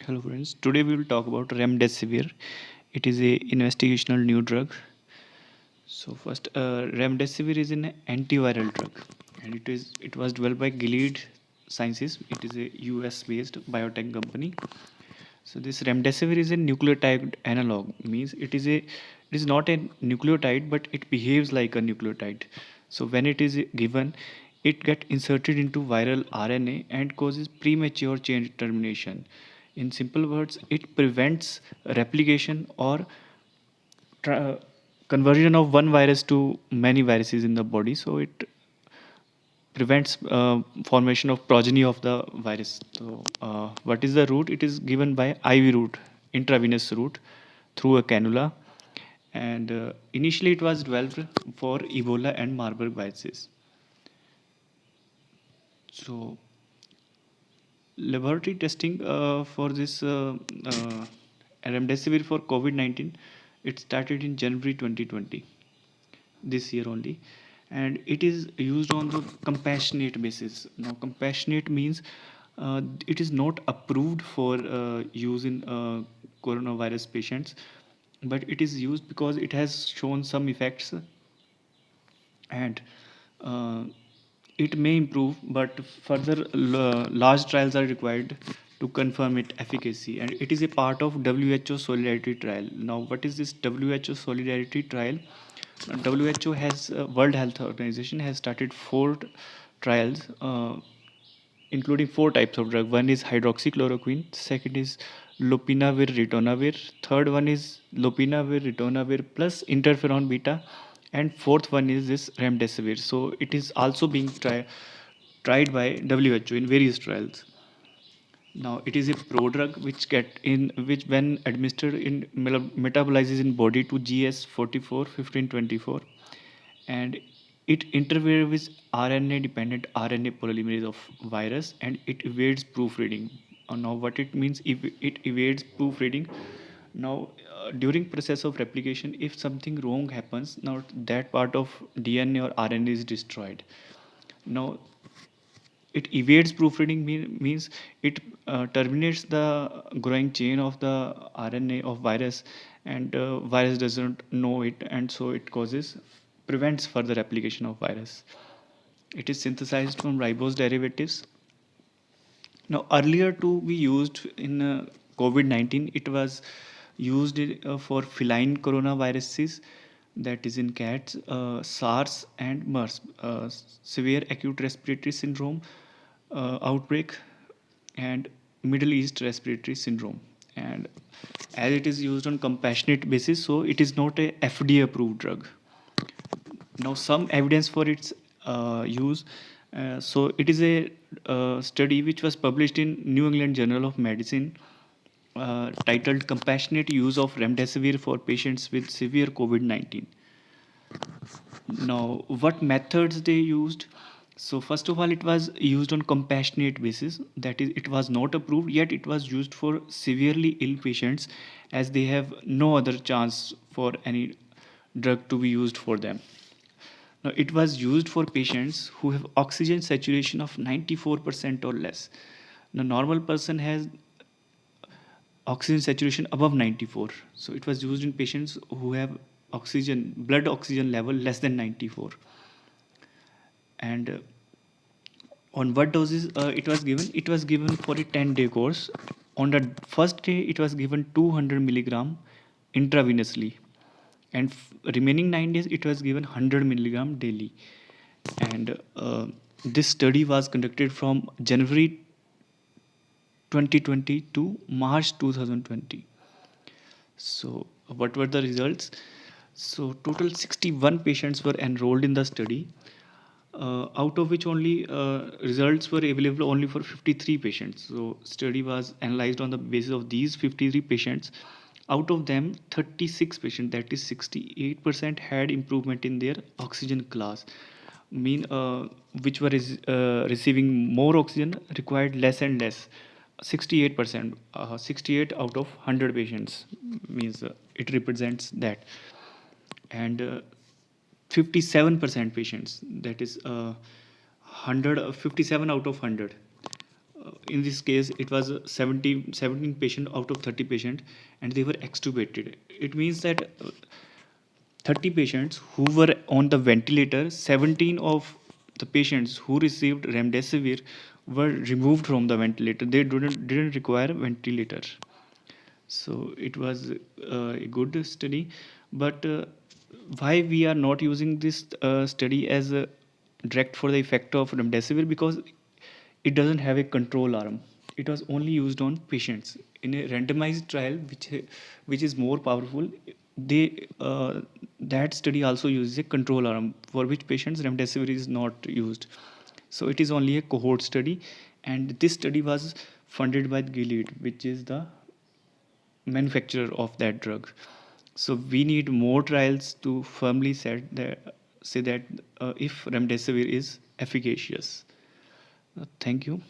Hello friends, today we will talk about Remdesivir. It is a investigational new drug. So first, Remdesivir is an antiviral drug, and it was developed by Gilead Sciences. It is a US based biotech company. So this Remdesivir is a nucleotide analog, means it is not a nucleotide, but it behaves like a nucleotide. So when it is given, it get inserted into viral RNA and causes premature chain termination. In simple words, it prevents replication or tra- conversion of one virus to many viruses in the body. So it prevents formation of progeny of the virus. So, what is the route? It is given by IV route, intravenous route, through a cannula. And initially, it was developed for Ebola and Marburg viruses. So, laboratory testing for this remdesivir for COVID-19, it started in January 2020, this year only, and it is used on the compassionate basis. Now compassionate means it is not approved for use in coronavirus patients, but it is used because it has shown some effects, and uh, it may improve, but further large trials are required to confirm its efficacy, and it is a part of WHO solidarity trial. Now what is this WHO solidarity trial? WHO has World Health Organization has started four trials, including four types of drug. One is hydroxychloroquine, second is lopinavir ritonavir, third one is lopinavir ritonavir plus interferon beta, and fourth one is this remdesivir. So it is also being tried by WHO in various trials. Now it is a prodrug which when administered in metabolizes in body to GS44 1524, and it interferes with RNA dependent RNA polymerase of virus, and it evades proofreading. Now what it means, if it evades proofreading, now during process of replication, if something wrong happens, now that part of DNA or RNA is destroyed. Now it evades proofreading means it terminates the growing chain of the RNA of virus, and virus doesn't know it, and so it causes prevents further replication of virus. It is synthesized from ribose derivatives. Now earlier to be used in COVID-19, it was used for feline coronaviruses, that is in cats, SARS and MERS, severe acute respiratory syndrome outbreak, and Middle East respiratory syndrome. And as it is used on compassionate basis, so it is not a FDA approved drug. Now some evidence for its use. So it is a study which was published in New England Journal of Medicine, titled Compassionate Use of Remdesivir for Patients with Severe COVID-19. Now what methods they used? So first of all, it was used on compassionate basis, that is it was not approved, yet it was used for severely ill patients, as they have no other chance for any drug to be used for them. Now, it was used for patients who have oxygen saturation of 94% or less. Now, normal person has oxygen saturation above 94. So, it was used in patients who have blood oxygen level less than 94. And on what doses it was given? It was given for a 10-day course. On the first day, it was given 200 milligram intravenously, and remaining 9 days it was given 100 milligram daily. And this study was conducted from January 2020 to March 2020. So what were the results? So total 61 patients were enrolled in the study, out of which only results were available only for 53 patients. So study was analyzed on the basis of these 53 patients. Out of them, 36 patients, that is 68%, had improvement in their oxygen class. Mean which were receiving more oxygen required less and less. 68%, 68 out of 100 patients, means it represents that. And 57% patients, that is 57 out of 100, in this case it was 17 patient out of 30 patient, and they were extubated. It means that 30 patients who were on the ventilator, 17 of the patients who received remdesivir were removed from the ventilator. They didn't require ventilator. So it was a good study. But why we are not using this study as a direct for the effect of remdesivir? Because it doesn't have a control arm. It was only used on patients in a randomized trial, which is more powerful. They that study also uses a control arm for which patients remdesivir is not used. So it is only a cohort study, and this study was funded by Gilead, which is the manufacturer of that drug. So we need more trials to firmly say that if remdesivir is efficacious. Thank you.